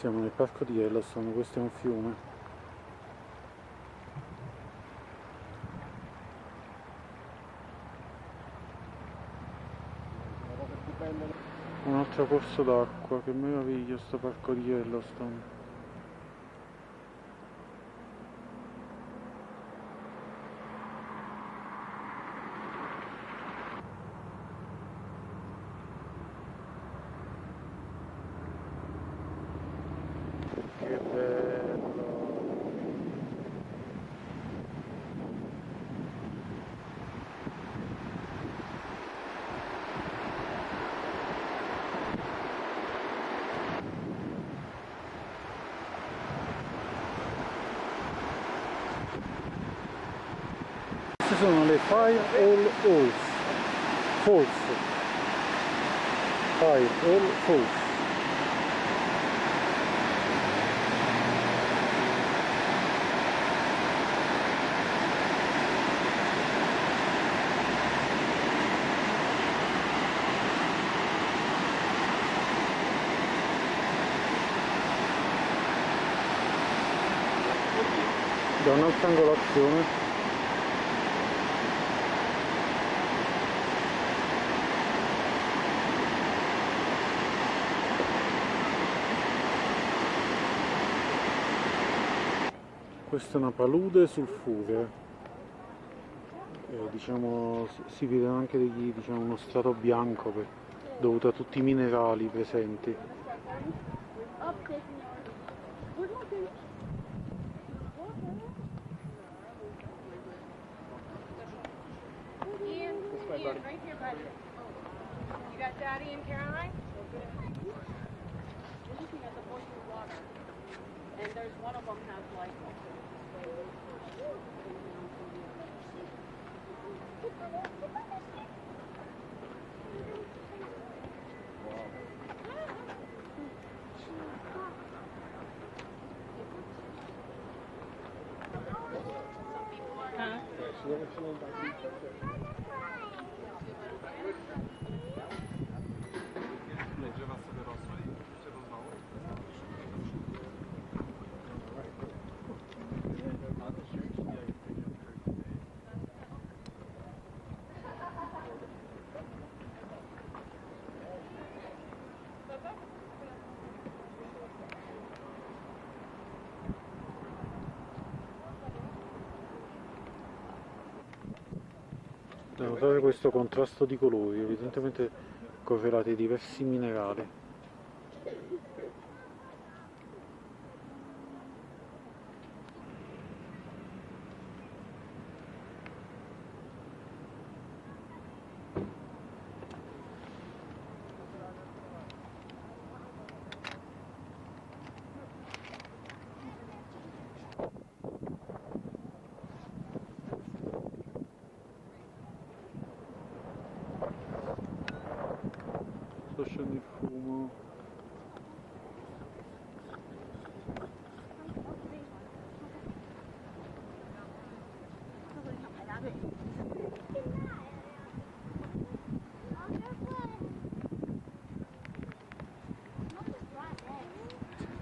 Siamo nel parco di Yellowstone, questo è un fiume. Un altro corso d'acqua, che meraviglia sto parco di Yellowstone. Che bello! Queste sono le Fire All Falls. Fire All Falls. Da un'altra angolazione. Questa è una palude sulfurea, diciamo si vede anche uno strato bianco dovuto a tutti i minerali presenti. Ian, right here, bud. You got Daddy and Caroline? We're looking at the Boise water, and there's one of them has like. Leggeva sobie rosło i się rozwało. Da notare questo contrasto di colori, evidentemente correlati diversi minerali. Sta scendendo il fumo.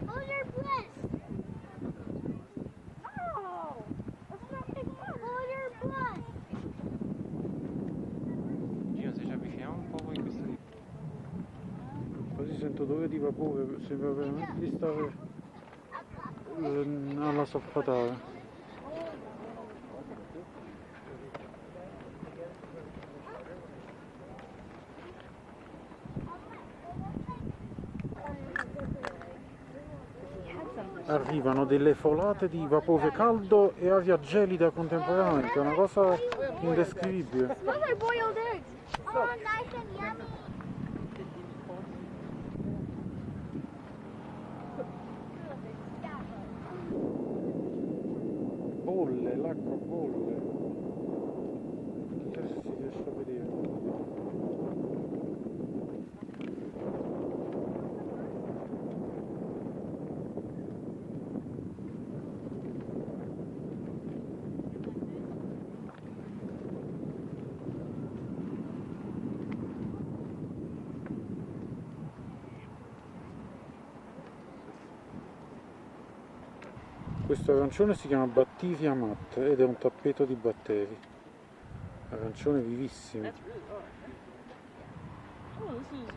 Hold your breath. Oh, that's not big enough. Hold your breath. Gino, se ci avviciniamo un po' voi in questa Quasi sento odore di vapore, sembra veramente di stare alla Solfatara. Arrivano delle folate di vapore caldo e aria gelida contemporaneamente, è una cosa indescrivibile. Those are boiled eggs. Oh, nice and yummy. Bolle, l'acqua bolle. Non so se si riesce a vedere. Questo arancione si chiama Battivia Mat ed è un tappeto di batteri. Arancione vivissimo. That's really hard. Oh, this is.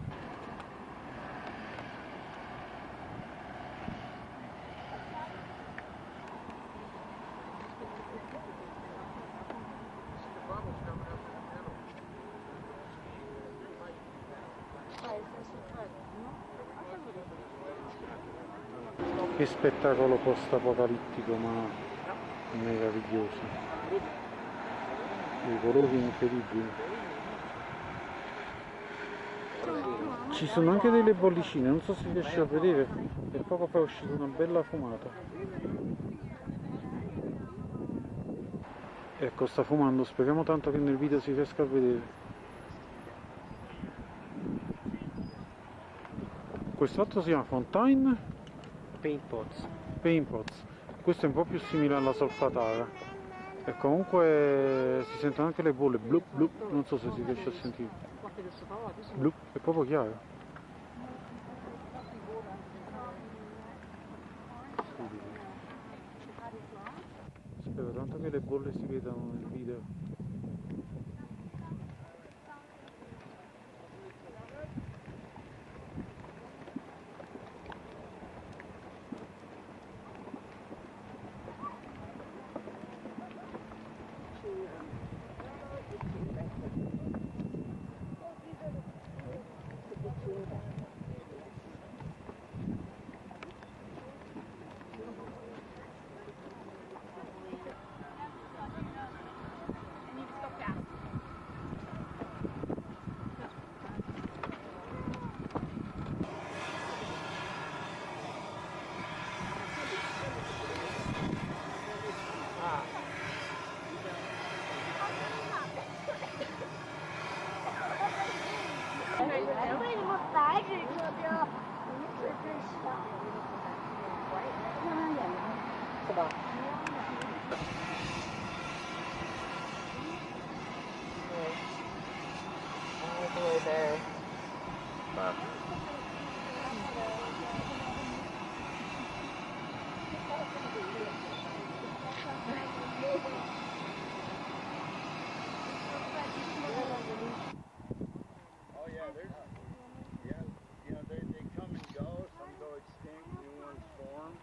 Che spettacolo post-apocalittico, ma meraviglioso. I colori incredibili. Ci sono anche delle bollicine, non so se riesci a vedere, e poco fa è uscita una bella fumata. Ecco, sta fumando, speriamo tanto che nel video si riesca a vedere. Quest'altro si chiama Fontaine Paint pots. Paint Pots. Questo è un po' più simile alla solfatara e comunque si sentono anche le bolle blup blup, non so se si riesce a sentire. Blup, è proprio chiaro. Spero tanto che le bolle si vedano nel video.为什么白纸车标如此之小？是吧？All the way there. Oh yeah, they come and go. Some go extinct, new ones form.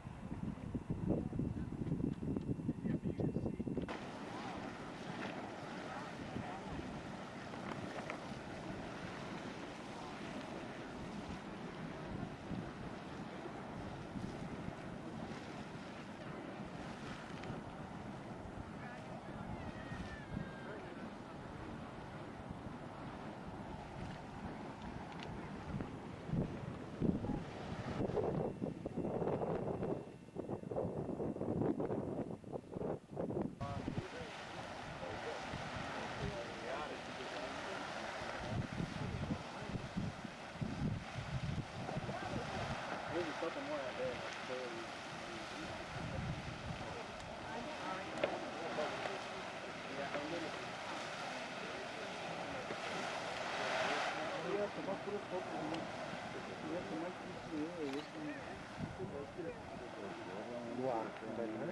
Yeah, but you can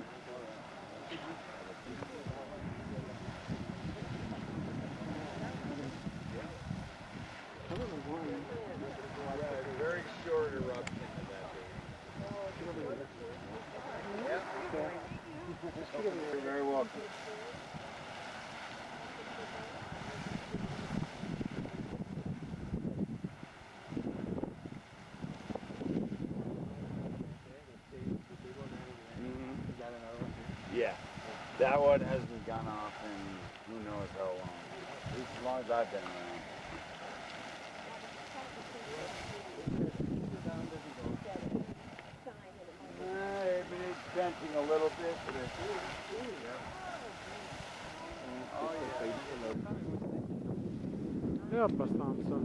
see. Very short eruption of that. You're very welcome. Yeah, that one hasn't gone off in who knows how long. At least as long as I've been around. It's venting a little bit, but it's... Oh yeah. È abbastanza.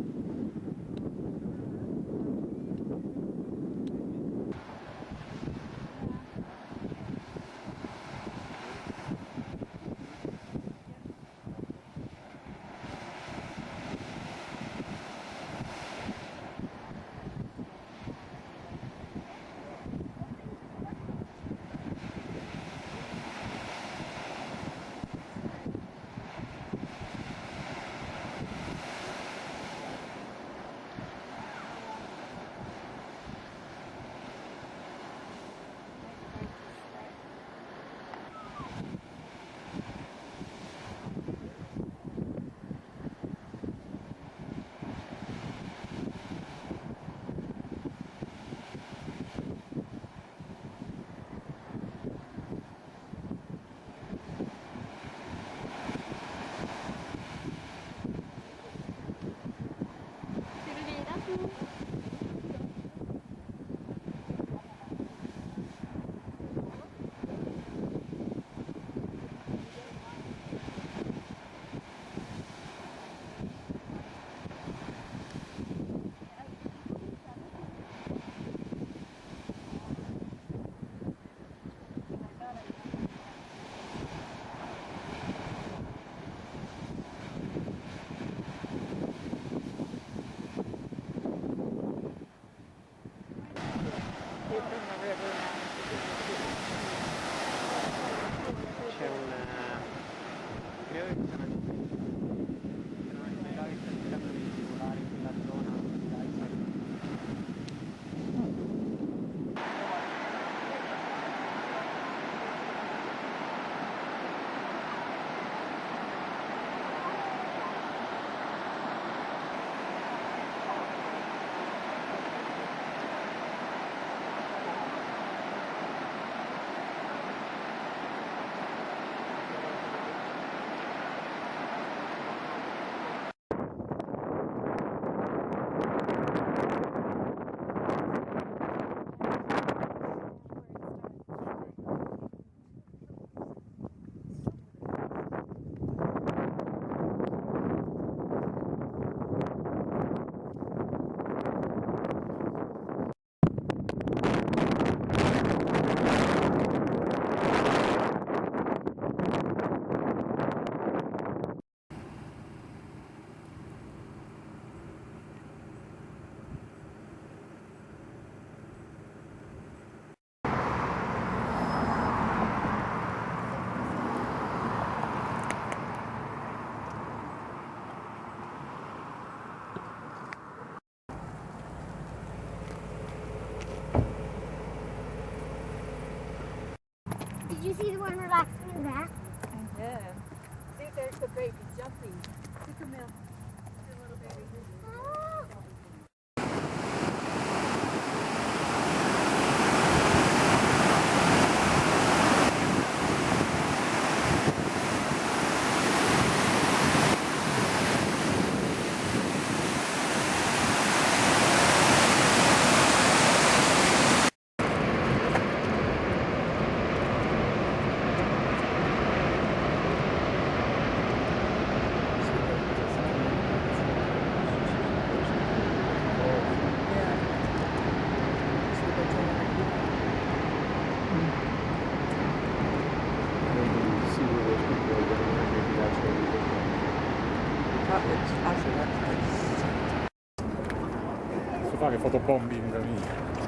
see the one relaxing in the back? Yeah. See, there's the baby jumping. See, Camille. Your little baby. Oh. Maybe see where those people are going, and maybe that's where we look. Actually, that's nice. Posso fare fotobombing, amico?